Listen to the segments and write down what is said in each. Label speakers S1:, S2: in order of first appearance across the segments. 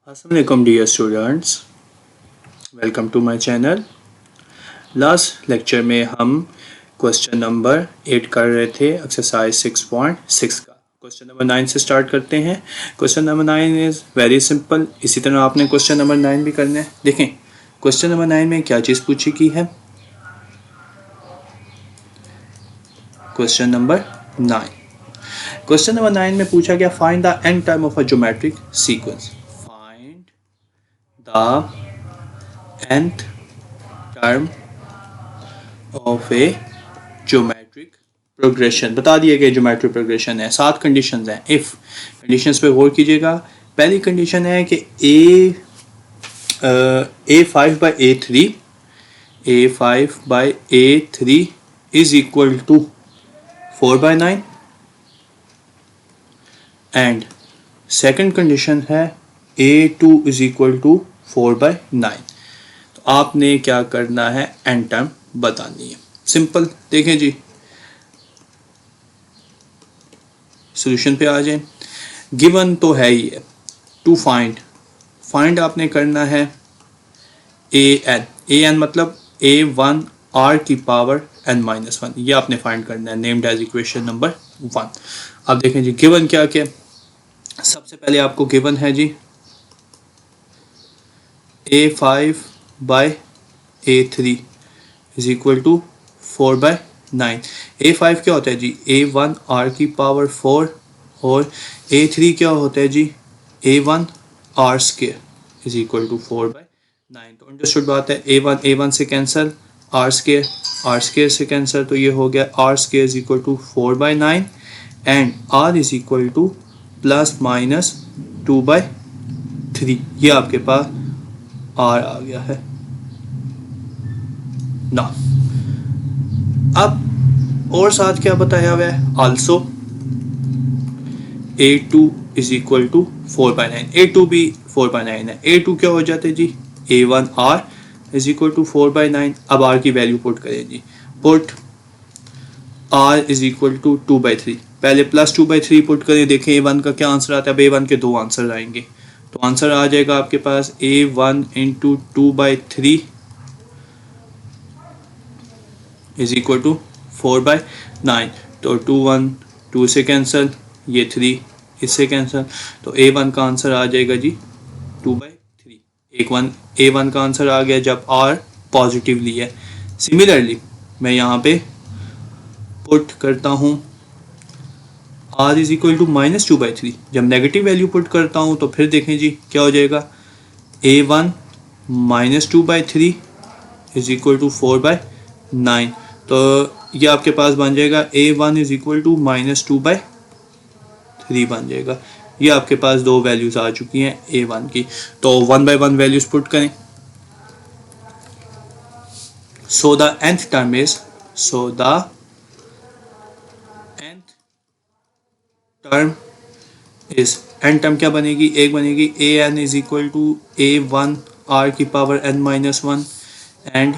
S1: Assalamualaikum dear students, welcome to my channel. Last lecture में हम question number 8 कर रहे थे, एक्सरसाइज 6.6 का। क्वेश्चन नंबर 9 से स्टार्ट करते हैं। Question number 9 is very simple. इसी तरह आपने क्वेश्चन नंबर 9 भी करना है। देखें क्वेश्चन नंबर 9 में क्या चीज़ पूछी की है। क्वेश्चन नंबर 9 में पूछा गया find the N term of a geometric sequence. Find the nth term of a geometric progression। बता दिया गया ज्योमेट्रिक प्रोग्रेशन है, 7 कंडीशंस हैं। इफ कंडीशंस पे गौर कीजिएगा। पहली कंडीशन है कि a5/a3 is equal to 4/9 and second condition है a2 इज इक्वल टू 4/9। आपने क्या करना है, एन टर्म बतानी है। सिंपल, देखें जी सॉल्यूशन पे आ जाए। गिवन तो है ही है। टू फाइंड आपने करना है ए एन मतलब a1 r की पावर n-1, ये आपने फाइंड करना है, नेम्ड एज इक्वेशन नंबर 1। अब देखें जी गिवन क्या क्या। सबसे पहले आपको गिवन है जी a5/a3 is equal to 4/9। a5 क्या होता है जी, a1 r की पावर 4 और a3 क्या होता है जी, a1 r square is equal to 4/9। तो अंडरस्टूड बात है। a1 से कैंसिल, r स्क्वायर से कैंसिल, तो ये हो गया r square is equal to 4/9 and r is equal to ±2/3। ये आपके पास r आ गया है ना। अब और साथ क्या बताया हुआ है, also a2 is equal to 4/9। a2 भी 4/9 है। a2 क्या हो जाते हैं जी, a1 r is equal to 4/9। अब r की वैल्यू पुट करें जी, put r is equal to 2/3। पहले +2/3 पुट करें, देखें a1 का क्या आंसर आता है। अब a1 के दो आंसर आएंगे, तो आंसर आ जाएगा आपके पास a1 into 2/3 is equal to 4/9। तो 2 से कैंसिल, ये 3 इससे कैंसिल, तो a1 का आंसर आ जाएगा जी 2/3। a1 का आंसर आ गया जब r पॉजिटिवली है। सिमिलरली मैं यहाँ पे पुट करता हूँ r इज इक्वल टू -2/3। जब नेगेटिव वैल्यू पुट करता हूँ तो फिर देखें जी क्या हो जाएगा, a1 -2/3 इज इक्वल टू 4/9। तो ये आपके पास बन जाएगा a1 इज इक्वल टू -2/3 बन जाएगा। ये आपके पास दो वैल्यूज आ चुकी हैं a1 की। तो 1 by 1 वैल्यूज पुट करें। So the nth term is, N term क्या बनेगी, एक बनेगी an is equal to a1 r की power n-1 and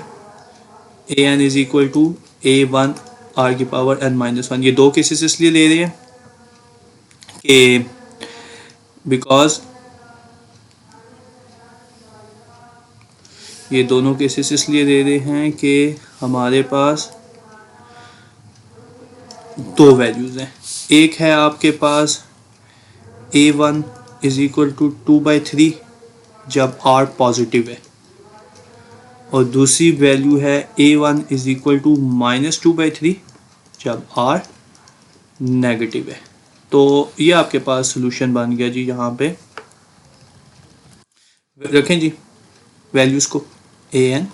S1: an is equal to a1 r की पावर n-1। ये दो केसेस इसलिए ले रहे हैं कि बिकॉज ये दोनों केसेस इसलिए दे रहे हैं कि हमारे पास दो वैल्यूज हैं। एक है आपके पास a1 इज इक्वल टू 2/3 जब r पॉजिटिव है, और दूसरी वैल्यू है a1 इज इक्वल टू -2/3 जब r नेगेटिव है। तो ये आपके पास सोल्यूशन बन गया जी। यहाँ पे रखें जी वैल्यूज़ को, an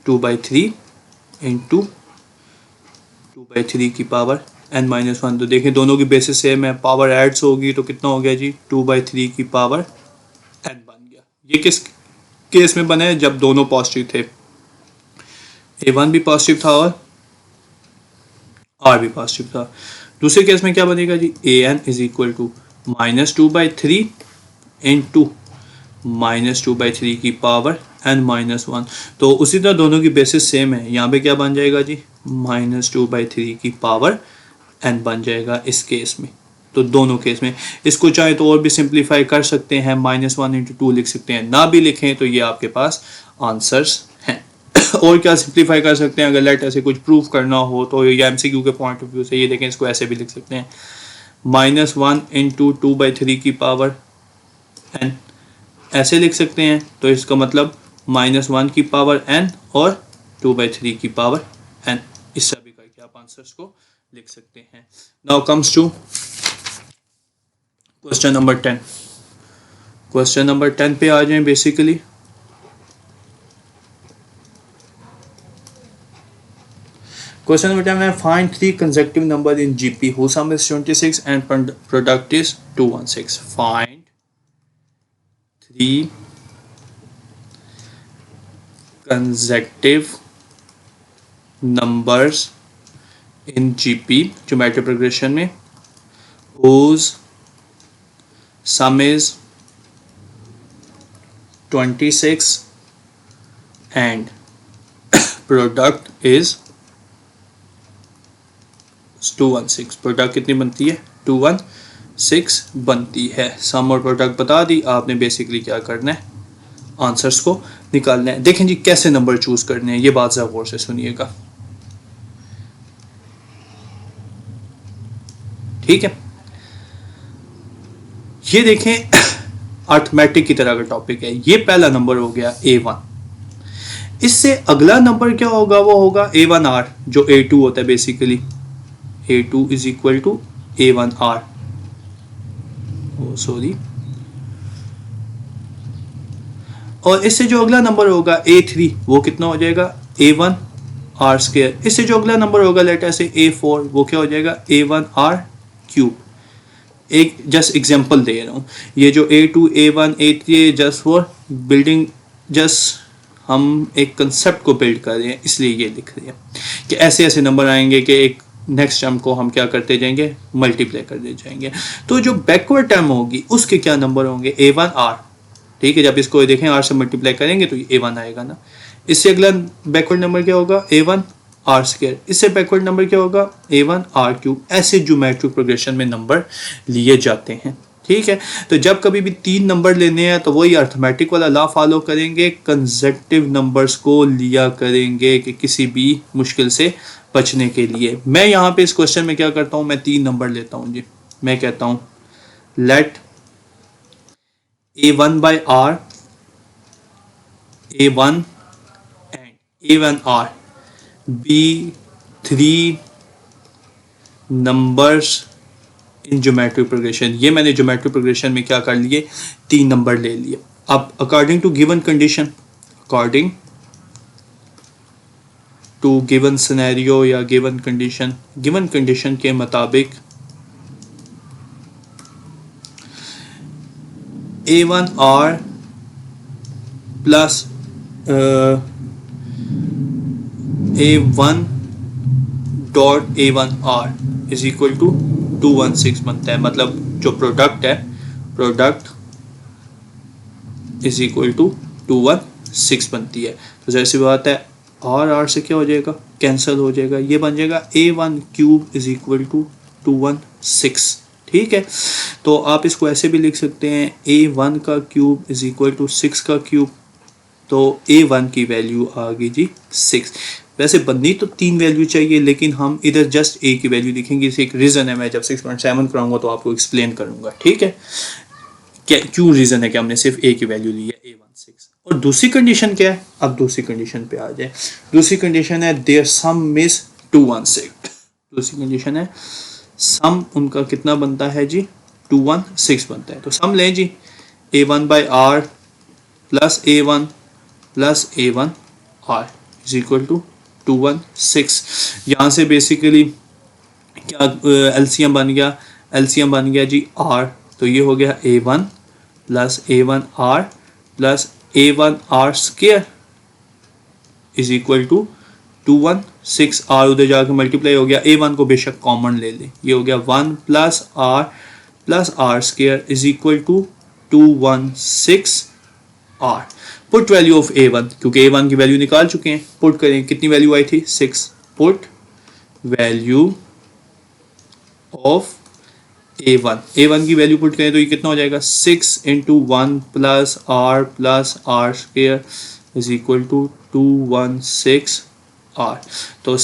S1: 2/3 इंटू 2/3 की पावर n-1। तो देखें दोनों की बेसिस सेम है, पावर एड्स होगी तो कितना हो गया जी, 2/3 की पावर n बन गया। ये किस केस में बना है, जब दोनों पॉजिटिव थे, a1 भी पॉजिटिव था और r भी पॉजिटिव था। दूसरे केस में क्या बनेगा जी, an is equal to -2/3 into -2/3 की पावर n-1। तो उसी तरह दोनों की बेसिस सेम है, यहाँ पे क्या बन जाएगा जी, -2/3 की पावर n बन जाएगा इस केस में। तो दोनों केस में इसको चाहे तो और भी सिंप्लीफाई कर सकते हैं, -1 इंटू 2 लिख सकते हैं, ना भी लिखें तो ये आपके पास आंसर्स हैं। और क्या सिंप्लीफाई कर सकते हैं, अगर लेट ऐसे कुछ प्रूफ करना हो तो ये एमसीक्यू के पॉइंट ऑफ व्यू से ये देखें, इसको ऐसे भी लिख सकते हैं, -1 इंटू 2/3 की पावर n, ऐसे लिख सकते हैं। तो इसका मतलब -1 की पावर n और 2/3 की पावर n, इससे भी करके आप आंसर्स को लिख सकते हैं। Now comes to question number 10। Question number 10 पे आ जाएं। बेसिकली क्वेश्चन नंबर 10 में find 3 consecutive number in GP whose sum is 26 and product is 216. Find 3 consecutive numbers in GP geometric progression में whose sum is 26 and product is 216। Product कितनी बनती है, 216 बनती है। सम और प्रोडक्ट बता दी, आपने बेसिकली क्या करना है, आंसर्स को निकालना है। देखें जी कैसे नंबर चूज करने हैं, ये बात ज़रा गौर से सुनिएगा, ठीक है। ये देखें अर्थमेटिक की तरह का टॉपिक है। ये पहला नंबर हो गया A1। इससे अगला नंबर क्या होगा, वो होगा A1R, जो A2 होता है basically. A2 is equal to A1R, sorry. और इससे जो अगला नंबर होगा A3, वो कितना हो जाएगा, A1R स्क्वायर। इससे जो अगला नंबर होगा लेटर से A4, वो क्या हो जाएगा, A1R क्यूब। एक जस्ट एग्जांपल दे रहा हूँ, ये जो A2, A1, A3 just for building, just हम एक कंसेप्ट को बिल्ड कर रहे हैं, इसलिए ये लिख रहे हैं कि ऐसे ऐसे नंबर आएंगे कि एक नेक्स्ट टर्म को हम क्या करते जाएंगे, मल्टीप्लाई करते जाएंगे। तो जो बैकवर्ड टर्म होगी उसके क्या नंबर होंगे, A1R, ठीक है। जब इसको देखें R से मल्टीप्लाई करेंगे तो ये A1 आएगा ना। इससे अगला बैकवर्ड नंबर क्या होगा, A1R स्क्वायर। इससे बैकवर्ड नंबर क्या होगा, A1R क्यूब। ऐसे ज्योमेट्रिक प्रोग्रेशन में नंबर लिए जाते हैं, ठीक है। तो जब कभी भी 3 नंबर लेने हैं तो वही अर्थमेटिक वाला लॉ फॉलो करेंगे, कंसेक्यूटिव नंबर्स को लिया करेंगे कि किसी भी मुश्किल से बचने के लिए। मैं यहाँ पे इस क्वेश्चन में क्या करता हूँ, मैं 3 नंबर लेता हूँ जी। मैं कहता हूँ late A1/R, A1 and A1R be 3 numbers in geometric progression। ये मैंने geometric progression में क्या कर लिए, 3 नंबर ले लिए। अब according to given condition, according to given scenario या given condition के मुताबिक A1R plus A1 dot A1R is equal to 216 बनता है। मतलब जो प्रोडक्ट है, प्रोडक्ट इज इक्वल टू 216 बनती है। तो जैसी बात है, R से क्या हो जाएगा, कैंसिल हो जाएगा, ये बन जाएगा A1 cube is equal to 216, ठीक है। तो आप इसको ऐसे भी लिख सकते हैं, A1 का क्यूब इज इक्वल टू 6 का क्यूब। तो A1 की वैल्यू आ गई जी 6। वैसे बननी तो 3 वैल्यू चाहिए, लेकिन हम इधर जस्ट A की वैल्यू लिखेंगे। इसे एक रीज़न है, मैं जब 6.7 कराऊंगा तो आपको एक्सप्लेन करूंगा, ठीक है, क्या क्यों रीज़न है कि हमने सिर्फ A की वैल्यू ली है, A1 6। और दूसरी कंडीशन क्या है, अब दूसरी कंडीशन पे आ जाए। दूसरी कंडीशन है देयर सम इज 216। दूसरी कंडीशन है सम उनका कितना बनता है जी, 216 बनता है। तो सम लें जी, A1/R plus A1 plus A1R is equal to 216। यहाँ से बेसिकली क्या एलसीएम बन गया, एलसीएम बन गया जी R। तो ये हो गया A1 plus A1R plus A1R square is equal to 216। R उधर जाकर मल्टीप्लाई हो गया, A1 को बेशक कॉमन ले लें, ये हो गया 1 plus R square is equal to 216 R। Put value of A1, क्योंकि A1 की वैल्यू निकाल चुके हैं, पुट करें, कितनी वैल्यू आई थी, 6। Put value of A one की वैल्यू पुट करें तो ये कितना हो जाएगा 6 into 1 plus are square is equal to 216 R. तो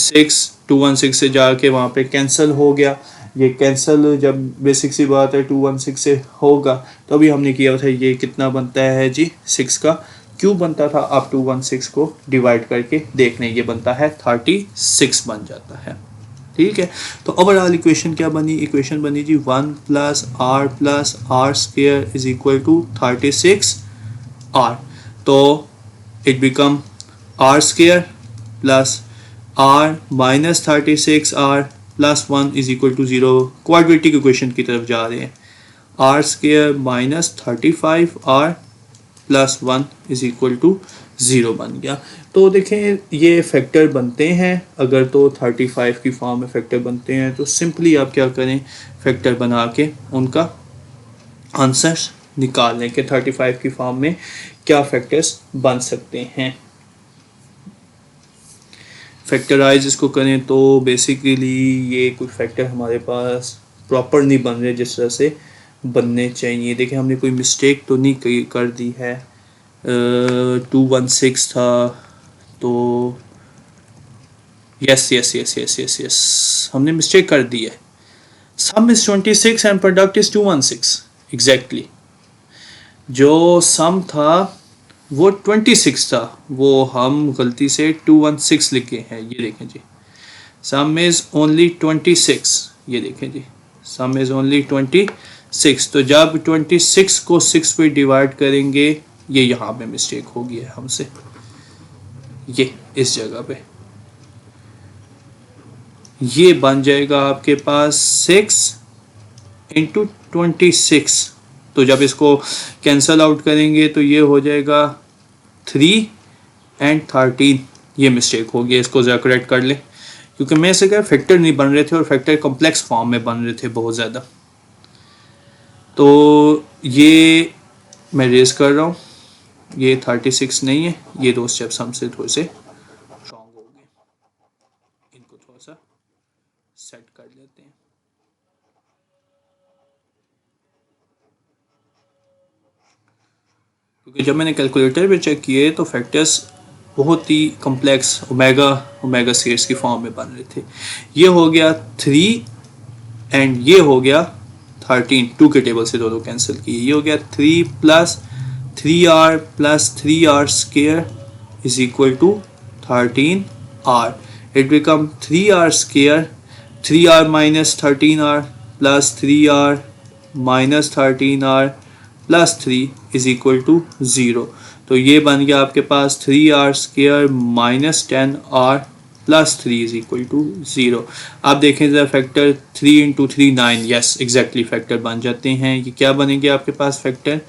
S1: 216 से जाके वहाँ पे कैंसिल हो गया। ये कैंसिल जब बेसिक सी बात है 216 से होगा तो अभी हमने किया था, ये कितना बनता है जी 6 का क्यूब बनता था। आप 216 को डिवाइड करके देख लें, ये बनता है 36 बन जाता है। ठीक है, तो ओवरऑल इक्वेशन क्या बनी? इक्वेशन बनी जी 1 plus are square is equal to 36 r. तो it become r square plus r minus 36 r plus 1 is equal to 0। Quadratic equation की तरफ जा रहे हैं। R square minus 35 r plus 1 is equal to 0 बन गया। तो देखें ये फैक्टर बनते हैं, अगर तो 35 की फॉर्म में फैक्टर बनते हैं तो सिंपली आप क्या करें, फैक्टर बना के उनका आंसर निकाल लें कि 35 की फॉर्म में क्या फैक्टर्स बन सकते हैं। फैक्टराइज इसको करें तो बेसिकली ये कोई फैक्टर हमारे पास प्रॉपर नहीं बन रहे जिस तरह से बनने चाहिए। देखें हमने कोई मिस्टेक तो नहीं कर दी है। 216 था तो यस हमने मिस्टेक कर दी है। Sum is 26 and product is 216 exactly. जो सम था वो 26 था, वो हम गलती से 216 लिखे हैं। ये देखें जी, सम इज ओनली 26। ये देखें जी, सम इज ओनली 26। तो जब 26 को 6 पे डिवाइड करेंगे, ये यहाँ पे मिस्टेक हो गई है हमसे, ये इस जगह पे ये बन जाएगा आपके पास 6 इंटू 26। तो जब इसको कैंसल आउट करेंगे तो ये हो जाएगा 3 एंड 13। ये मिस्टेक हो गई, इसको ज़रा करेक्ट कर ले, क्योंकि मैं से क्या फैक्टर नहीं बन रहे थे और फैक्टर कॉम्प्लेक्स फॉर्म में बन रहे थे बहुत ज़्यादा। तो ये मैं रेज कर रहा हूँ, ये 36 नहीं है। ये दो स्टेप्स हमसे थोड़े से स्ट्रॉन्ग हो गए, इनको थोड़ा सा सेट कर लेते हैं। क्योंकि जब मैंने कैलकुलेटर पे चेक किए तो फैक्टर्स बहुत ही कॉम्प्लेक्स ओमेगा सीरीज की फॉर्म में बन रहे थे। ये हो गया 3 एंड ये हो गया 13। 2 के टेबल से दोनों कैंसिल किए। ये हो गया 3 plus 3r square is equal to 13r। It become 3r square, 3r minus 13r plus 3r minus 13r plus 3 is equal to 0। तो ये बन गया आपके पास 3r square minus 10r plus 3 is equal to 0। आप देखें जरा factor 3 into 3 9। Yes exactly factor बन जाते हैं। ये क्या बनेंगे आपके पास फैक्टर?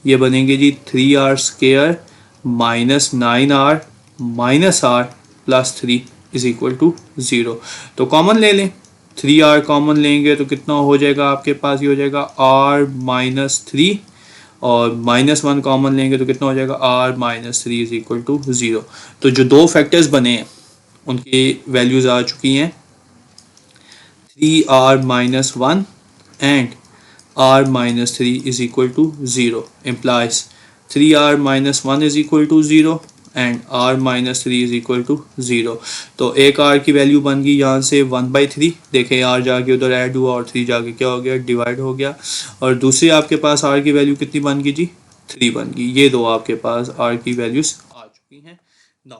S1: ये बनेंगे जी 3r square minus 9r minus r plus 3 is equal to 0। तो कॉमन ले लें, 3r कॉमन लेंगे तो कितना हो जाएगा आपके पास? ये हो जाएगा r माइनस 3 और -1 कॉमन लेंगे तो कितना हो जाएगा? r minus 3 is equal to 0। तो जो दो फैक्टर्स बने हैं उनकी वैल्यूज आ चुकी हैं 3r minus 1 and r minus 3 is equal to 0 implies 3r minus 1 is equal to 0 and r minus 3 is equal to 0। तो एक r की वैल्यू बन गई यहाँ से 1/3। देखें r जाके उधर ऐड हुआ और 3 जाके क्या हो गया? डिवाइड हो गया। और दूसरी आपके पास r की वैल्यू कितनी बन गई जी? 3 बन गई। ये दो आपके पास r की वैल्यूज आ चुकी हैं। नाउ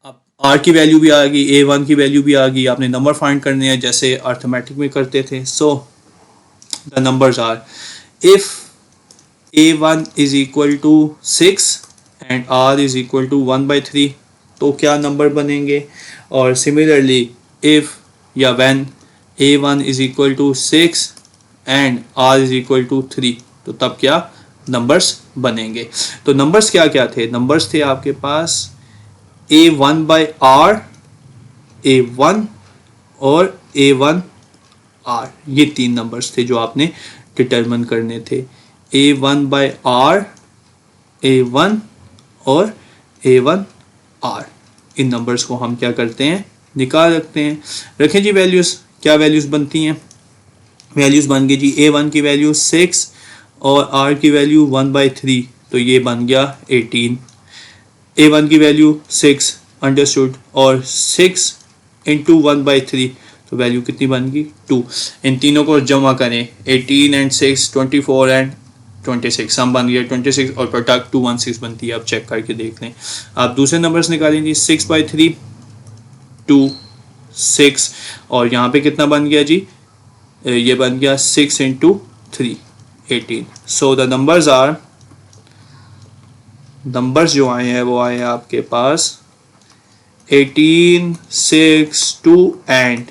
S1: अब r की वैल्यू भी आ गई, a1 की वैल्यू भी आ गई। आपने नंबर फाइंड करने हैं जैसे अर्थमेटिक में करते थे। So the numbers are, if a1 is equal to 6 and r is equal to 1/3 तो क्या नंबर बनेंगे? और सिमिलरली इफ या when a1 is equal to 6 and r is equal to 3 तो तब क्या नंबर्स बनेंगे? तो नंबर्स क्या क्या थे? नंबर्स थे आपके पास a1/r, a1 और a1r। ये तीन नंबर्स थे जो आपने डिटरमिन करने थे। a1/r, a1 और a1r। इन नंबर्स को हम क्या करते हैं? निकाल रखते हैं। रखें जी वैल्यूज, क्या वैल्यूज बनती हैं? वैल्यूज़ बन गई जी, A1 की वैल्यू 6 और R की वैल्यू 1/3, तो ये बन गया 18। A1 की वैल्यू 6 अंडरस्टूड, और 6 इंटू 1/3, तो वैल्यू कितनी बन गई 2। इन तीनों को जमा करें, 18 एंड 6 24 एंड 26, सम बन गया 26 और प्रोडक्ट 216 बनती है। आप चेक करके देख लें। आप दूसरे नंबर्स निकालें जी, 6/3 2 6, और यहाँ पे कितना बन गया जी, ये बन गया 6 इंटू 3 18। सो द नंबर्स जो आए हैं वो आए हैं आपके पास 18 6 2 एंड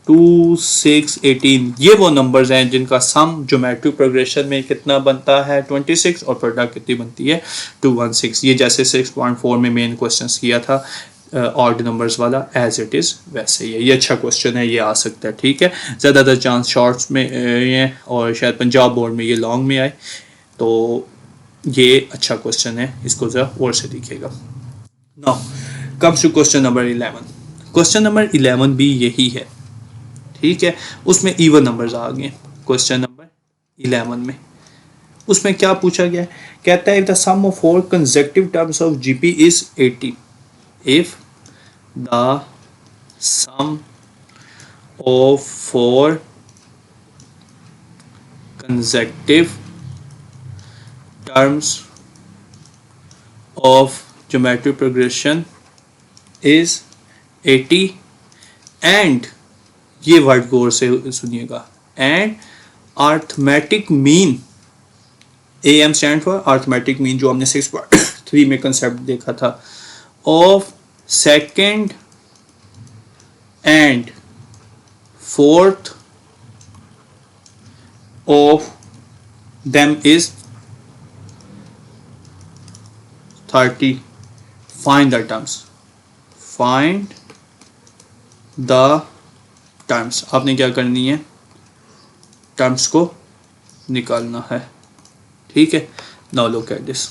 S1: 2 6 18। ये वो नंबर्स हैं जिनका सम ज्योमेट्रिक प्रोग्रेशन में कितना बनता है 26, और प्रोडक्ट कितनी बनती है 216। ये जैसे 6.4 में मेन क्वेश्चन किया था ऑड नंबर्स वाला, एज इट इज़ वैसे ही है। ये अच्छा क्वेश्चन है, ये आ सकता है, ठीक है। ज़्यादातर चांस शॉर्ट्स में ये, और शायद पंजाब बोर्ड में ये लॉन्ग में आए, तो ये अच्छा क्वेश्चन है, इसको ज़रा और से दिखेगा। Now comes to question number 11। Question number 11 भी यही है, ठीक है। उसमें इवन नंबर्स आ गए क्वेश्चन नंबर 11 में। उसमें क्या पूछा गया है, कहता है if the sum of 4 consecutive terms of GP is 80, if the sum of 4 consecutive terms of geometric progression is 80 and, ये वर्ड गौर से सुनिएगा, and arithmetic mean, AM stand for arithmetic mean, जो हमने 6.3 में कंसेप्ट देखा था, of second and fourth of them is 30। Find the terms, find the terms. आपने क्या करनी है, टर्म्स को निकालना है, ठीक है। Now look at this.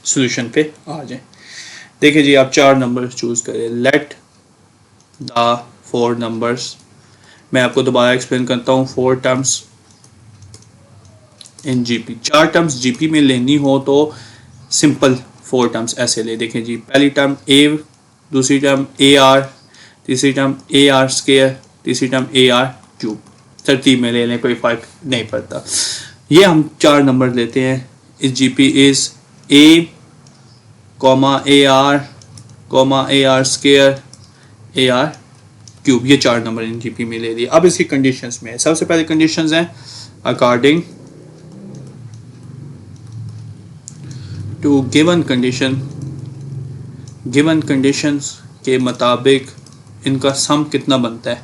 S1: Solution पे आ जाए। देखिए जी, आप 4 नंबर चूज करें। लेट द 4 नंबर्स, मैं आपको दोबारा एक्सप्लेन करता हूँ। 4 terms in GP, 4 terms GP में लेनी हो तो सिंपल 4 टर्म्स ऐसे ले। देखें जी, पहली टर्म ए, दूसरी टर्म ए आर, तीसरी टर्म ए आर स्क्वायर, तीसरी टर्म ए आर क्यूब। तरतीब में ले लें, कोई फर्क नहीं पड़ता। ये हम 4 नंबर लेते हैं। इस GP is a comma A R square A R cube. ये 4 नंबर इन जीपी में ले लिए। अब इसकी कंडीशंस में, सबसे पहले कंडीशंस हैं अकॉर्डिंग टू गिवन कंडीशंस के मुताबिक इनका सम कितना बनता है।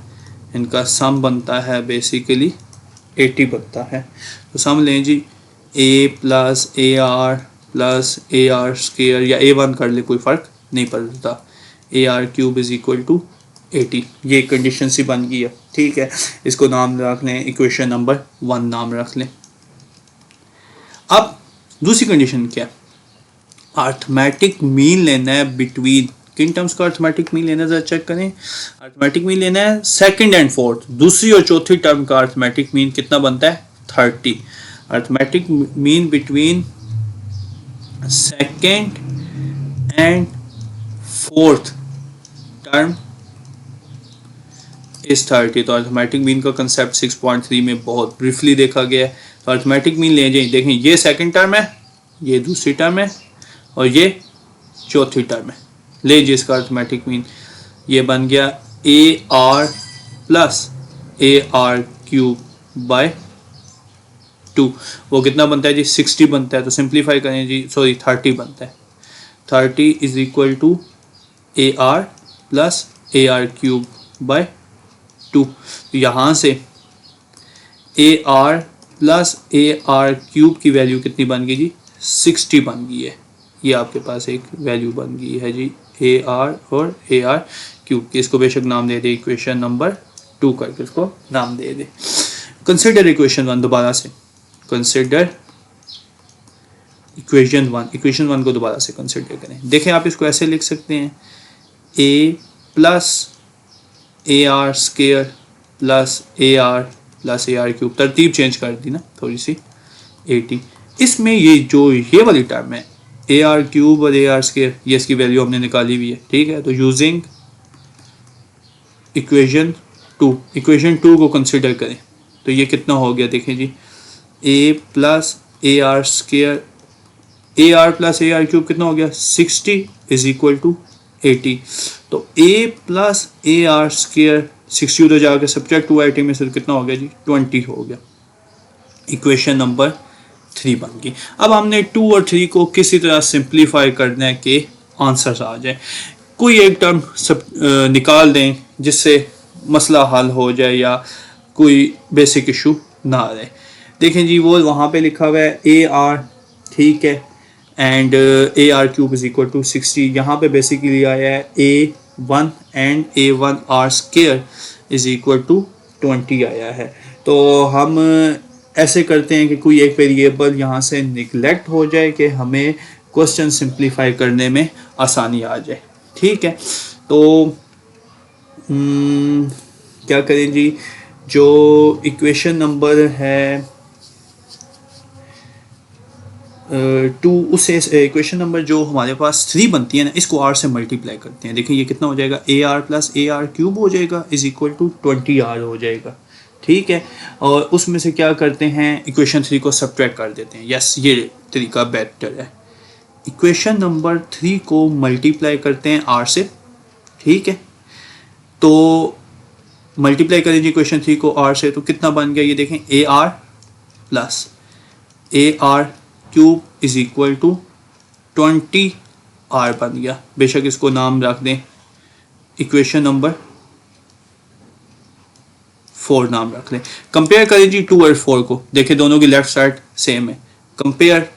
S1: इनका सम बनता है बेसिकली 80 बनता है। तो सम लें जी, ए प्लस ए आर स्क्वायर, या A1 कर ले, कोई फ़र्क नहीं पड़ता। A are cube is equal to 80। ये कंडीशन सी बन गई है, ठीक है। इसको नाम रख लें, इक्वेशन नंबर 1 नाम रख लें। अब दूसरी कंडीशन क्या है, अर्थमेटिक मीन लेना है बिटवीन, किन टर्म्स का अर्थमेटिक मीन लेना है जरा चेक करें। अर्थमेटिक मीन लेना है सेकंड एंड फोर्थ, दूसरी और चौथी टर्म का अर्थमेटिक मीन कितना बनता है 30। Arithmetic mean between second and fourth term is 30। तो अर्थमेटिक मीन का कंसेप्ट 6.3 में बहुत ब्रीफली देखा गया है। तो अर्थमेटिक मीन ले जाए, देखें ये सेकंड टर्म है, ये दूसरी टर्म है, और ये चौथी टर्म है। ले जी इसका अर्थमेटिक मीन, ये बन गया A R plus A R cube by 2। वो कितना बनता है जी 60 बनता है। तो सिंप्लीफाई करें जी, सॉरी 30 बनता है। 30 is equal to A are plus A R cube by 2। तो यहाँ से A are plus A R cube की वैल्यू कितनी बन गई जी 60 बन गई है। ये आपके पास एक वैल्यू बन गई है जी ए आर और ए आर क्यूब की। इसको बेशक नाम दे दे इक्वेशन नंबर 2 करके इसको नाम दे दे। कंसिडर इक्वेशन 1, दोबारा से कंसिडर इक्वेशन वन को दोबारा से कंसिडर करें। देखें आप इसको ऐसे लिख सकते हैं, a plus A r square plus A R cube, तरतीब चेंज कर दी ना थोड़ी सी, 80। इसमें ये वाली टर्म है ए आर क्यूब और ए आर स्केयर, ये इसकी वैल्यू हमने निकाली हुई है, ठीक है। तो यूजिंग इक्वेशन टू को कंसिडर करें तो ये कितना हो गया, देखें जी, ए plus A r square, a are plus A R cube कितना हो गया 60 इज इक्वल टू 80। तो a plus A r square 60 उधर जाकर सब्ट्रैक्ट हुआ 80 में से, तो कितना हो गया जी 20 हो गया। इक्वेशन नंबर 3 बन गई। अब हमने 2 और 3 को किसी तरह सिंप्लीफाई करना है कि आंसर्स आ जाए। कोई एक टर्म निकाल दें जिससे मसला हल हो जाए या कोई बेसिक इशू ना आ जाए। देखें जी, वो वहाँ पे लिखा हुआ है ए आर, ठीक है, and A are cube is equal to 60। यहाँ पे बेसिकली आया है A1 and A1 R square is equal to 20 आया है। तो हम ऐसे करते हैं कि कोई एक वेरिएबल यहाँ से निगलेक्ट हो जाए कि हमें क्वेश्चन सिंप्लीफाई करने में आसानी आ जाए, ठीक है। तो क्या करें जी, जो इक्वेशन नंबर है 2, उस इक्वेशन नंबर जो हमारे पास 3 बनती है ना, इसको r से मल्टीप्लाई करते हैं। देखिए ये कितना हो जाएगा, A R plus A R cube हो जाएगा इज इक्वल टू 20r हो जाएगा, ठीक है। और उसमें से क्या करते हैं, इक्वेशन 3 को सब्ट्रैक्ट कर देते हैं। यस, ये तरीका बेटर है। इक्वेशन नंबर 3 को मल्टीप्लाई करते हैं r से, ठीक है। तो मल्टीप्लाई करें जी इक्वेशन 3 को r से, तो कितना बन गया, ये देखें, A are plus A R cube is equal to 20r बन गया। बेशक इसको नाम रख दें, इक्वेशन नंबर 4 नाम रख लें। कंपेयर करें जी 2 और 4 को, देखें दोनों की लेफ्ट साइड सेम है। कंपेयर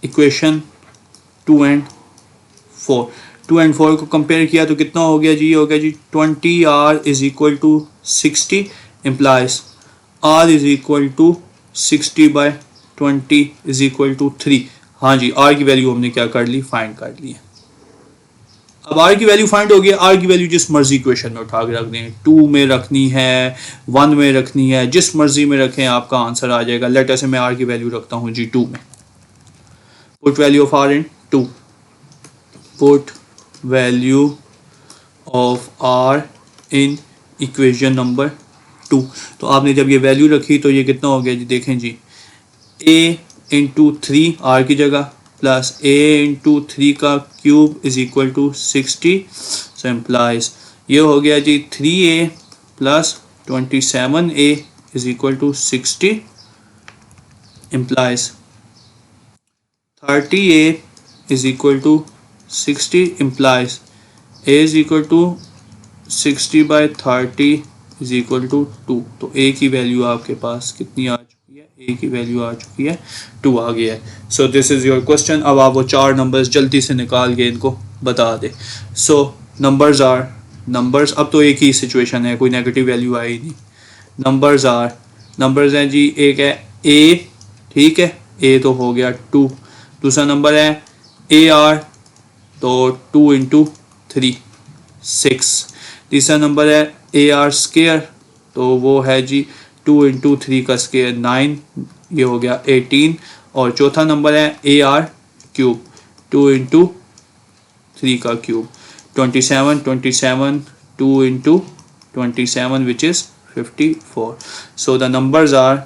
S1: इक्वेशन 2 एंड 4 को कंपेयर किया तो कितना हो गया जी, हो गया जी 20r is equal to 60 implies r is equal to 60/20 is equal to 3। हाँ जी, r की वैल्यू हमने क्या कर ली, फाइंड कर ली है। अब r की वैल्यू फाइंड हो गई। r की वैल्यू जिस मर्जी इक्वेशन में उठा के रख दें, 2 में रखनी है, 1 में रखनी है, जिस मर्जी में रखें आपका आंसर आ जाएगा। लेट अस से मैं r की वैल्यू रखता हूँ जी 2 में। Put value of r in 2, put value of r in equation number 2। तो आपने जब ये वैल्यू रखी तो ये कितना हो गया जी, देखें जी, a इंटू 3 r की जगह प्लस a इंटू 3 का cube is equal to 60। So implies ये हो गया जी 3a plus 27a is equal to 60 implies 30a is equal to 60 implies a is equal to 60/30 is equal to 2। तो a की value आपके पास कितनी आ चुकी है, a की वैल्यू आ चुकी है 2 आ गया है। So this is your question. अब आप वो 4 नंबर्स जल्दी से निकाल के इनको बता दें। सो नंबर्स आर, नंबर्स अब तो एक ही सिचुएशन है, कोई नेगेटिव वैल्यू आई नहीं। नंबर्स हैं जी, एक है a, ठीक है, a तो हो गया 2। दूसरा नंबर है ए आर, तो 2 इंटू 3 6। तीसरा नंबर है ए आर स्केयर, तो वो है जी 2 इंटू 3 का स्केयर 9, ये हो गया 18। और चौथा नंबर है ए आर क्यूब, 2 इंटू 3 का cube 27 2 into 27 which is 54। So the numbers are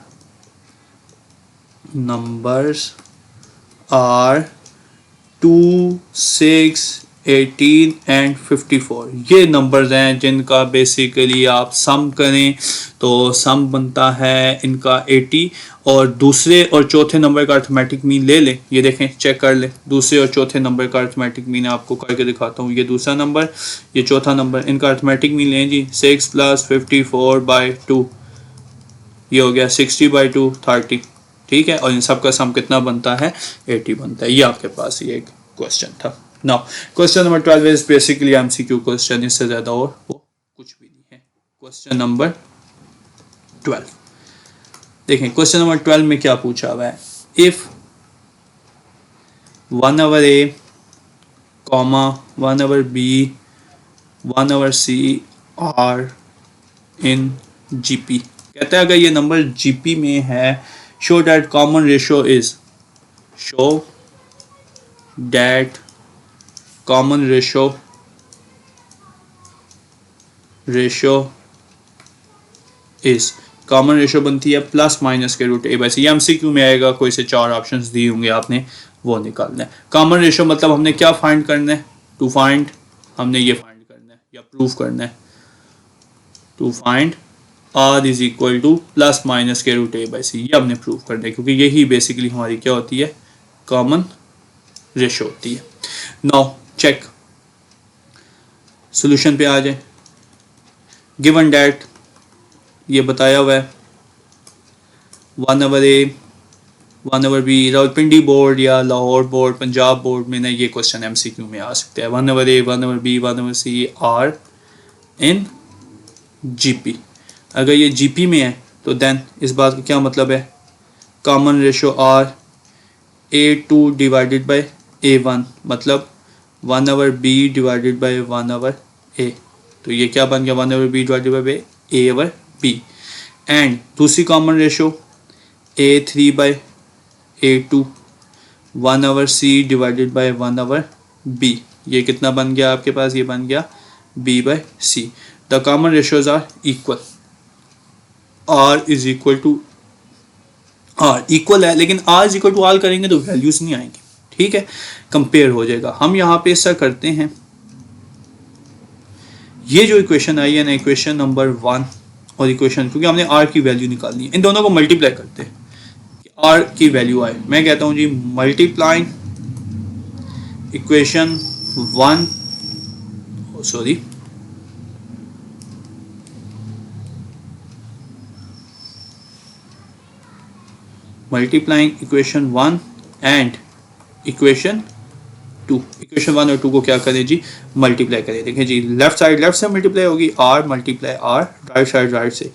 S1: 2, 6, 18 and 54। ये नंबर्स हैं जिनका बेसिकली आप सम करें तो सम बनता है इनका 80। और दूसरे और चौथे नंबर का अर्थमेटिक मीन ले लें, ये देखें, चेक कर लें। दूसरे और चौथे नंबर का अर्थमेटिक मीन आपको करके दिखाता हूँ। ये दूसरा नंबर, ये चौथा नंबर, इनका अर्थमेटिक मीन लें जी 6 + 54/2, ये हो गया 60/2 30, ठीक है। और इन सब का सम कितना बनता है, 80 बनता है। ये आपके पास ये एक क्वेश्चन था। Now question number 12 is basically MCQ question, इससे ज्यादा और वो कुछ भी नहीं है। क्वेश्चन नंबर 12 देखें क्वेश्चन नंबर 12 में क्या पूछा हुआ है, if 1 over A comma 1 over B 1 over C are in GP, कहता है अगर ये नंबर जीपी में है, show that common ratio is, show that common ratio is, common ratio बनती है प्लस माइनस के root A by C. MCQ में आएगा, कोई से 4 ऑप्शंस दिए होंगे, आपने वो निकालना है। कॉमन रेशियो मतलब हमने क्या फाइंड करना है, टू फाइंड, हमने ये फाइंड करना है या प्रूव करना है, to find R is equal to plus minus के रूट ए बाई सी, ये हमने प्रूव करना है, क्योंकि यही बेसिकली हमारी क्या होती है, कॉमन रेशियो होती है। नाउ चेक, सॉल्यूशन पे आ जाए। गिवन डैट ये बताया हुआ है 1 over A 1 over B, Rawalpindi board या लाहौर बोर्ड, पंजाब बोर्ड में ना ये क्वेश्चन एमसीक्यू में आ सकते हैं। 1 over A 1 over B 1 over C are in GP, अगर ये जीपी में है तो देन इस बात का क्या मतलब है, common ratio r A2 divided by A1, मतलब 1 over b divided by 1 over a, तो ये क्या बन गया 1 over b divided by a over b. And दूसरी common ratio A3 by A2 1 over c divided by 1 over b, ये कितना बन गया आपके पास, ये बन गया b by C. The common ratios are equal, r is equal to R, equal है लेकिन r is equal to R करेंगे तो वैल्यूज नहीं आएंगी, ठीक है, कंपेयर हो जाएगा। हम यहाँ पे ऐसा करते हैं, ये जो इक्वेशन आई है ना, इक्वेशन नंबर 1 और इक्वेशन, क्योंकि हमने r की वैल्यू निकालनी है, इन दोनों को मल्टीप्लाई करते हैं कि r की वैल्यू आए। मैं कहता हूँ जी multiplying equation 1 sorry multiplying equation 1 and equation 2, equation 1 और 2 को क्या करें जी, मल्टीप्लाई करें। देखें जी, लेफ्ट साइड लेफ्ट से मल्टीप्लाई होगी, r multiply r, right side right से,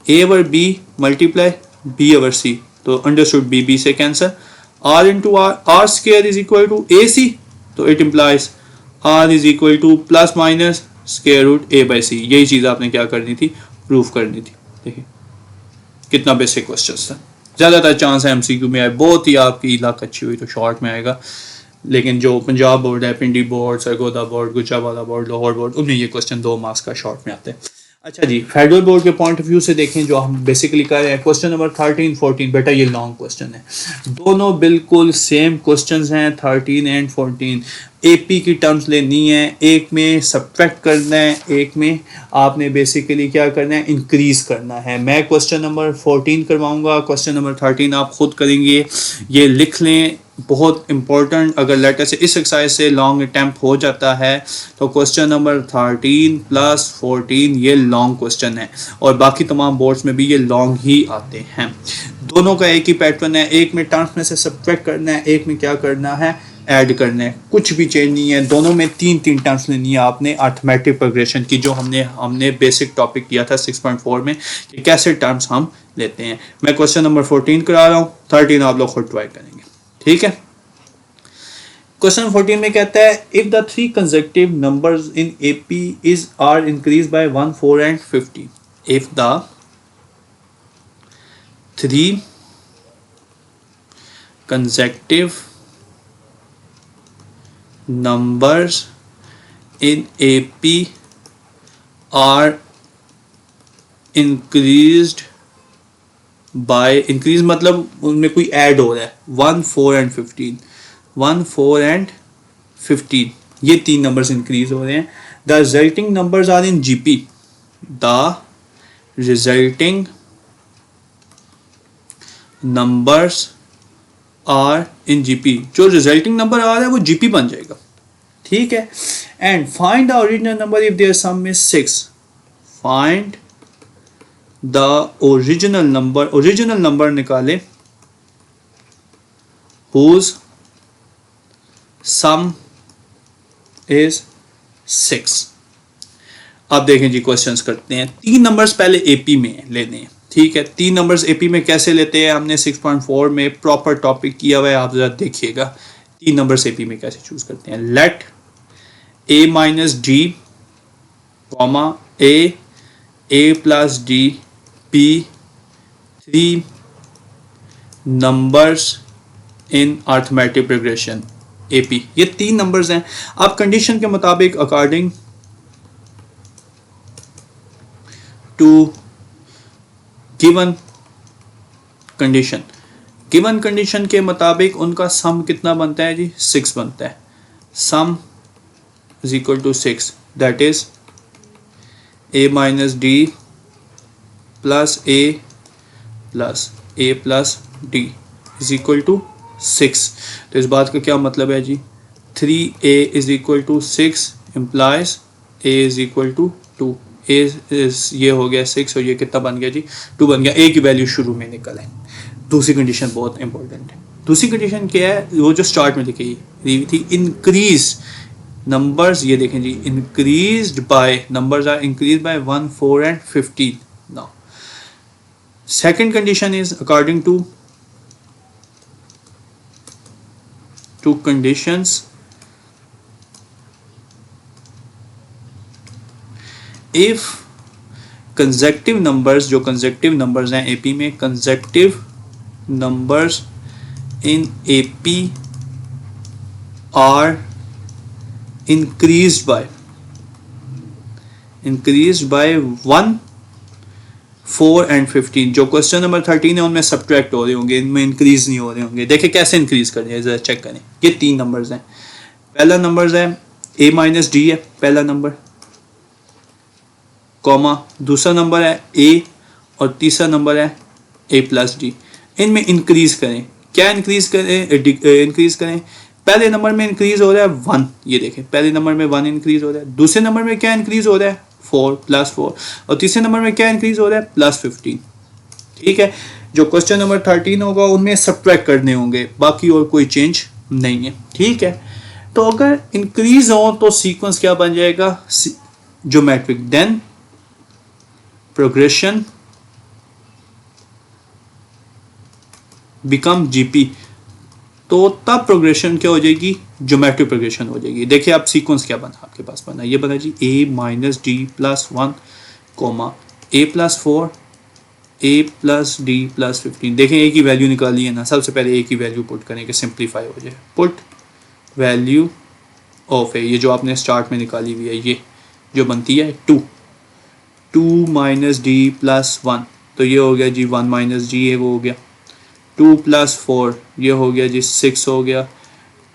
S1: a over b multiply b over c, तो अंडरस्टूड b b से cancel, r into r square is equal to a c, तो it implies r is equal to plus minus square root a by c. यही चीज़ आपने क्या करनी थी, proof करनी थी। देखिए कितना बेसिक क्वेश्चन था, ज़्यादातर चांस है एमसीक्यू में आए, बहुत ही आपकी लक अच्छी हुई तो शॉर्ट में आएगा, लेकिन जो पंजाब बोर्ड है, Pindi board, Sargodha board, Gujranwala board, Lahore board, उनमें ये क्वेश्चन 2 मार्क्स का शॉर्ट में आते हैं। अच्छा जी, फेडरल बोर्ड के पॉइंट ऑफ व्यू से देखें, जो हम बेसिकली कर रहे हैं, क्वेश्चन नंबर 13 14, बेटा ये लॉन्ग क्वेश्चन है, दोनों बिल्कुल सेम क्वेश्चंस हैं, 13 एंड 14। एपी की टर्म्स लेनी है, एक में सब्ट्रैक्ट करना है, एक में आपने बेसिकली क्या करना है, इंक्रीज करना है। मैं क्वेश्चन नंबर 14 करवाऊंगा, क्वेश्चन नंबर 13 आप खुद करेंगे, ये लिख लें, बहुत इंपॉर्टेंट। अगर लेटर से इस एक्सरसाइज से लॉन्ग अटैम्प्ट हो जाता है तो क्वेश्चन नंबर 13 प्लस 14 ये लॉन्ग क्वेश्चन है, और बाकी तमाम बोर्ड्स में भी ये लॉन्ग ही आते हैं। दोनों का एक ही पैटर्न है, एक में टर्म्स में से सब्ट्रैक्ट करना है, एक में क्या करना है, ऐड करना है, कुछ भी चेंज नहीं है। दोनों में 3 टर्म्स लेनी है आपने अर्थमेटिक प्रोग्रेशन की, जो हमने बेसिक टॉपिक किया था 6.4 में कि कैसे टर्म्स हम लेते हैं। मैं क्वेश्चन नंबर 14 करा रहा हूँ, 13 आप लोग खुद ट्राई करेंगे, ठीक है। क्वेश्चन 14 में कहता है, if the 3 consecutive numbers in AP is R increase by 1 4 and 50, if the 3 consecutive numbers in AP are increased by, increase मतलब उनमें कोई ऐड हो रहा है, 1 4 एंड 15, 1 4 एंड 15, ये 3 नंबर्स इंक्रीज हो रहे हैं। The resulting numbers are in GP, the resulting numbers are in GP, जो रिजल्टिंग नंबर आ रहा है वो जीपी बन जाएगा, ठीक है। And find the original number if their sum is 6, find the original number निकाले हुज सम इज 6। अब देखें जी, क्वेश्चंस करते हैं। 3 नंबर्स पहले एपी में लेने हैं, ठीक है, 3 नंबर्स एपी में कैसे लेते हैं हमने 6.4 में प्रॉपर टॉपिक किया हुआ है, आप जरा देखिएगा 3 नंबर्स एपी में कैसे चूज करते हैं। Let a minus d comma a plus d be 3 numbers in arithmetic progression AP. ये 3 नंबर्स हैं। आप कंडीशन के मुताबिक अकॉर्डिंग टू गिवन कंडीशन के मुताबिक उनका सम कितना बनता है जी, 6 बनता है। Sum is equal to 6, that is a minus d plus a plus d is equal to 6। तो इस बात का क्या मतलब है जी, 3a is equal to 6 implies a is equal to 2। ये हो गया 6 और ये कितना बन गया जी, 2 बन गया। a की वैल्यू शुरू में निकल है। दूसरी कंडीशन बहुत इंपॉर्टेंट है। दूसरी कंडीशन क्या है, वो जो स्टार्ट में लिखी थी, इंक्रीज नंबर्स, ये देखें जी, increased by numbers are increase by 1, 4 and 15। Now second condition is according to two conditions, if consecutive numbers, जो consecutive numbers हैं AP में, consecutive numbers in AP are increased by 1, 4 and 15। जो question number 13 है उनमें subtract हो रहे होंगे, इनमें इंक्रीज नहीं हो रहे होंगे। देखिए कैसे इंक्रीज करनी है, जरा चेक करें। ये 3 नंबर्स हैं। पहला नंबर है a माइनस डी है पहला नंबर, कॉमा दूसरा नंबर है a और तीसरा नंबर है a प्लस डी। इनमें इंक्रीज करें। क्या इंक्रीज करें? पहले नंबर में इंक्रीज हो रहा है 1, ये देखें पहले नंबर में 1 इंक्रीज हो रहा है। दूसरे नंबर में क्या इंक्रीज हो रहा है, 4 प्लस 4। और तीसरे नंबर में क्या इंक्रीज हो रहा है, प्लस 15। ठीक है, जो क्वेश्चन नंबर 13 होगा उनमें सब्ट्रैक्ट करने होंगे, बाकी और कोई चेंज नहीं है। ठीक है, तो अगर इंक्रीज हो तो सीक्वेंस क्या बन जाएगा, geometric, then progression become GP. तो तब प्रोग्रेशन क्या हो जाएगी, ज्योमेट्रिक प्रोग्रेशन हो जाएगी। देखिए आप सीक्वेंस क्या बना, आपके पास बना, ये बना जी a minus d plus 1 comma a plus 4 a plus d plus 15। देखें a की वैल्यू निकाली है ना, सबसे पहले a की वैल्यू पुट करें कि सिंप्लीफाई हो जाए। पुट वैल्यू ऑफ a, ये जो आपने स्टार्ट में निकाली हुई है, ये जो बनती है 2 माइनस डी प्लस 1, तो ये हो गया जी 1 माइनस डी है, वो हो गया 2 प्लस 4, ये हो गया जी 6 हो गया।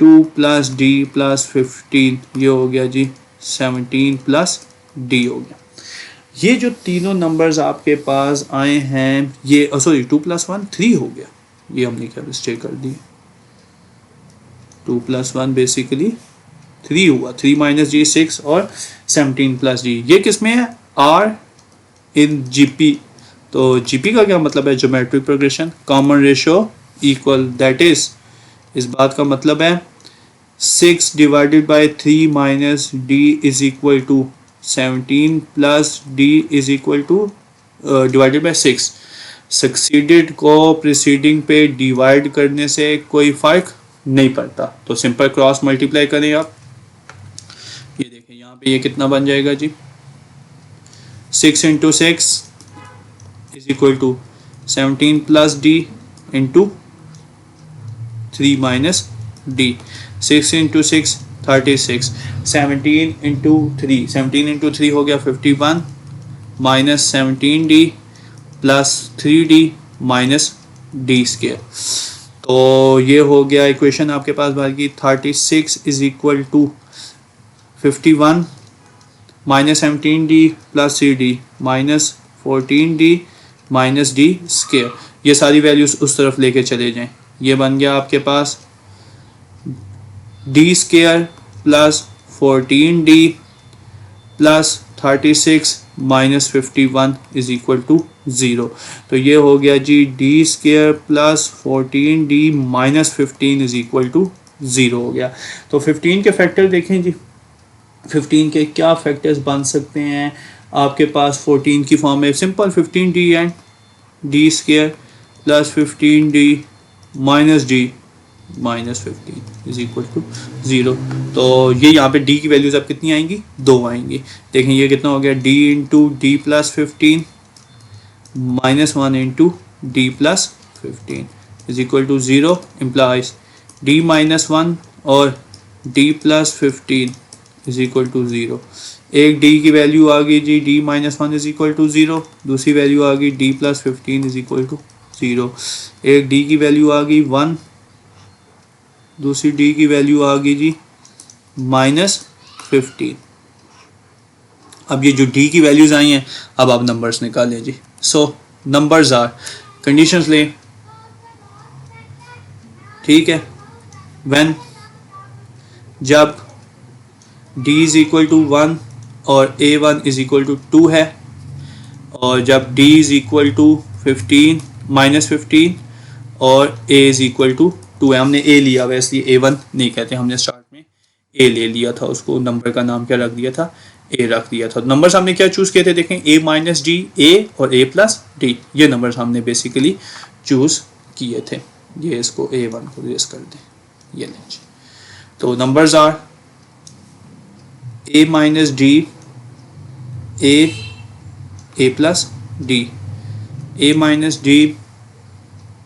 S1: 2 प्लस डी प्लस 15, ये हो गया जी 17 प्लस डी हो गया। ये जो तीनों नंबर्स आपके पास आए हैं, ये सॉरी 2 प्लस 1 3 हो गया, ये हमने क्या मिस्टेक कर दी। 2 प्लस 1 बेसिकली 3 हुआ, 3 माइनस जी 6 और 17 प्लस डी। ये किसमें है, आर इन जीपी। तो जीपी का क्या मतलब है, geometric progression. Common ratio equal, that is, इस बात का मतलब है 6 divided by 3 minus d is equal to 17 plus d is equal to divided by 6। Succeeded को प्रीसीडिंग पे डिवाइड करने से कोई फर्क नहीं पड़ता, तो सिंपल क्रॉस मल्टीप्लाई करें आप। ये देखें यहाँ पे ये कितना बन जाएगा जी, 6 into 6 is equal to 17 plus d into 3 minus d। 6 into 6 36, 17 into 3 हो गया 51 minus 17d plus 3d minus d square. तो ये हो गया इक्वेशन आपके पास बाहर की। 36 is equal to 51 minus 17d plus 3d minus 14d minus d square. ये सारी वैल्यूज उस तरफ लेके चले जाएं, ये बन गया आपके पास d square plus 14d plus 36 minus 51 is equal to 0। तो ये हो गया जी d square plus 14d minus 15 is equal to 0 हो गया। तो 15 के फैक्टर देखें जी, 15 के क्या फैक्टर्स बन सकते हैं आपके पास 14 की फॉर्म में। Simple 15d and d square plus 15d minus d minus 15 is equal to 0। तो ये यहाँ पे डी की वैल्यूज अब कितनी आएंगी, 2 आएंगी। देखें ये कितना हो गया, d into d plus 15 minus 1 into d plus 15 is equal to 0 implies d minus 1 और d plus 15 is equal to 0। एक डी की वैल्यू आ गई जी d minus 1 is equal to 0, दूसरी वैल्यू आ गई d plus 15 is equal to 0। एक डी की वैल्यू आ गई 1, दूसरी डी की वैल्यू आ गई जी माइनस 15। अब ये जो डी की वैल्यूज आई हैं, अब आप नंबर्स निकालें जी। सो नंबर्स आर, कंडीशंस लें, ठीक है, व्हेन जब d इज इक्वल टू 1 और a1 इज इक्वल टू 2 है, और जब d is equal to 15 minus 15 और a इज इक्वल टू 2 है। हमने a लिया हुआ इसलिए a1 नहीं कहते, हमने स्टार्ट में a ले लिया था, उसको नंबर का नाम क्या रख दिया था, a रख दिया था। नंबर्स हमने क्या चूज़ किए थे, देखें a माइनस डी, a और a प्लस डी, ये नंबर्स हमने बेसिकली चूज़ किए थे। ये इसको a1 को रेस कर दें, ये लें। तो numbers are a minus d, a plus d, a minus d,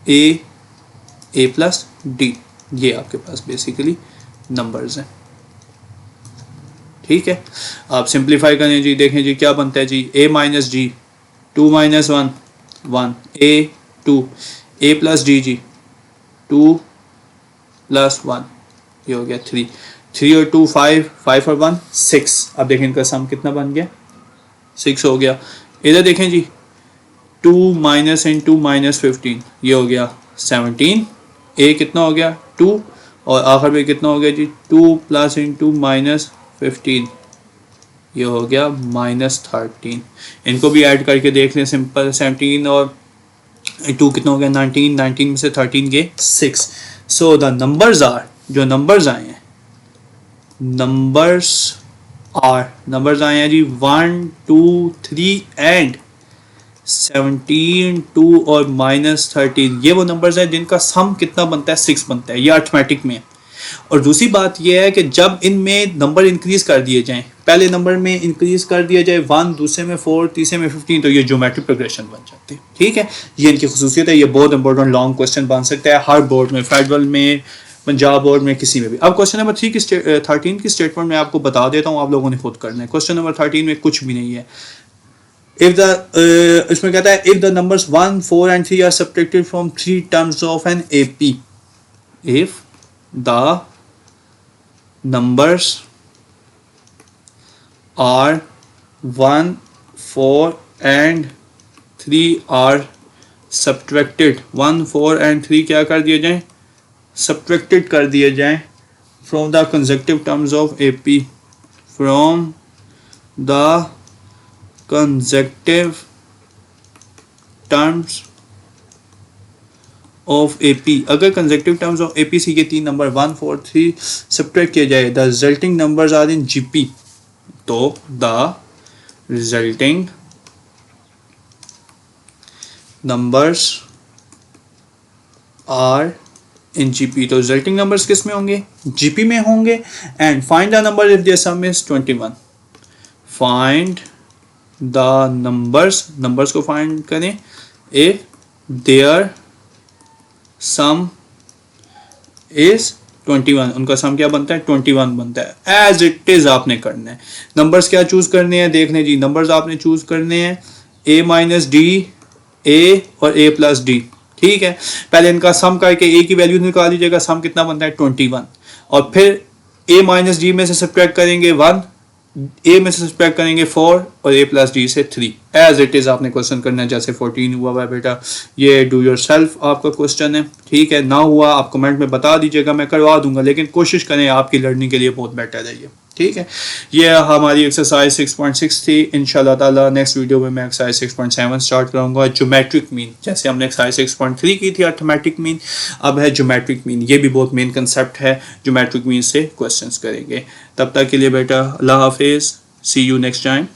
S1: a plus d, ये आपके पास बेसिकली नंबर्स हैं, ठीक है। आप सिंप्लीफाई करें जी, देखें जी क्या बनता है जी, a minus D, 2 minus 1 1, a 2, a plus D G 2 plus 1, ये हो गया 3, 3 और 2 5, 5 और 1 6। अब देखें इनका सम कितना बन गया, 6 हो गया। इधर देखें जी 2 माइनस इंटू माइनस 15, ये हो गया 17, a कितना हो गया 2, और आखिर में कितना हो गया जी 2 प्लस इंटू माइनस 15, ये हो गया माइनस 13। इनको भी ऐड करके देख लें, सिंपल 17 और 2 कितना हो गया 19, 19 में से 13 गए 6। सो द नंबर्स आर, जो नंबर्स आए हैं, नंबर्स आए हैं जी 1 2 3 एंड 17 2 और माइनस 13। ये वो नंबर्स हैं जिनका सम कितना बनता है, 6 बनता है, ये अर्थमेटिक में। और दूसरी बात यह है कि जब इनमें नंबर इंक्रीज कर दिए जाएं, पहले नंबर में इंक्रीज कर दिया जाए 1, दूसरे में 4, तीसरे में 15, तो ये ज्योमेट्रिक प्रोग्रेशन बन जाते हैं, ठीक है। ये इनकी खुसूसियत है, ये बहुत इंपॉर्टेंट लॉन्ग क्वेश्चन बन सकता है हर बोर्ड में, फेडरल में, पंजाब बोर्ड में, किसी में भी। अब क्वेश्चन नंबर 13 की स्टेटमेंट में आपको बता देता हूँ, आप लोगों ने खुद करना है। क्वेश्चन नंबर 13 में कुछ भी नहीं है। इसमें कहता है if the numbers 1 4 and 3 are subtracted from 3 terms of an AP, if the numbers are 1 4 and 3 are subtracted, 1 4 and 3 क्या कर दिए जाएं, subtracted कर दिए जाएं from the consecutive terms of AP, from the consecutive terms of AP। अगर consecutive terms of AP से ये 3 नंबर 1 4 3 सब्ट्रैक्ट किया जाए, the resulting numbers are in GP, तो the resulting numbers are in GP, तो रिजल्टिंग नंबर्स किस में होंगे, GP में होंगे। And find the number if their sum is 21, find the numbers को फाइंड करें इफ देयर सम इज 21, उनका सम क्या बनता है 21 बनता है। एज इट इज आपने करना है। नंबर्स क्या चूज करने हैं, देख लें जी, नंबर्स आपने चूज करने हैं a माइनस डी, a और a प्लस डी, ठीक है। पहले इनका सम करके a की वैल्यू निकाल लीजिएगा, सम कितना बनता है 21, और फिर a माइनस डी में से सब्ट्रैक्ट करेंगे 1, a में से सब्ट्रैक्ट करेंगे 4 और a प्लस डी से 3। एज इट इज आपने क्वेश्चन करना है, जैसे 14 हुआ है बेटा, ये डू योर सेल्फ आपका क्वेश्चन है, ठीक है। ना हुआ आप कमेंट में बता दीजिएगा, मैं करवा दूंगा, लेकिन कोशिश करें, आपकी लर्निंग के लिए बहुत बेटर है ये, ठीक है। ये हमारी एक्सरसाइज 6.6 थी। इंशाल्लाह ताला नेक्स्ट वीडियो में मैं एक्सरसाइज 6.7 स्टार्ट करूंगा, ज्योमेट्रिक मीन। जैसे हमने एक्सरसाइज 6.3 की थी अर्थमेटिक मीन, अब है ज्योमेट्रिक मीन। ये भी बहुत मेन कंसेप्ट है, ज्योमेट्रिक मीन से क्वेश्चंस करेंगे। तब तक के लिए बेटा अल्लाह हाफिज़, सी यू नेक्स्ट टाइम।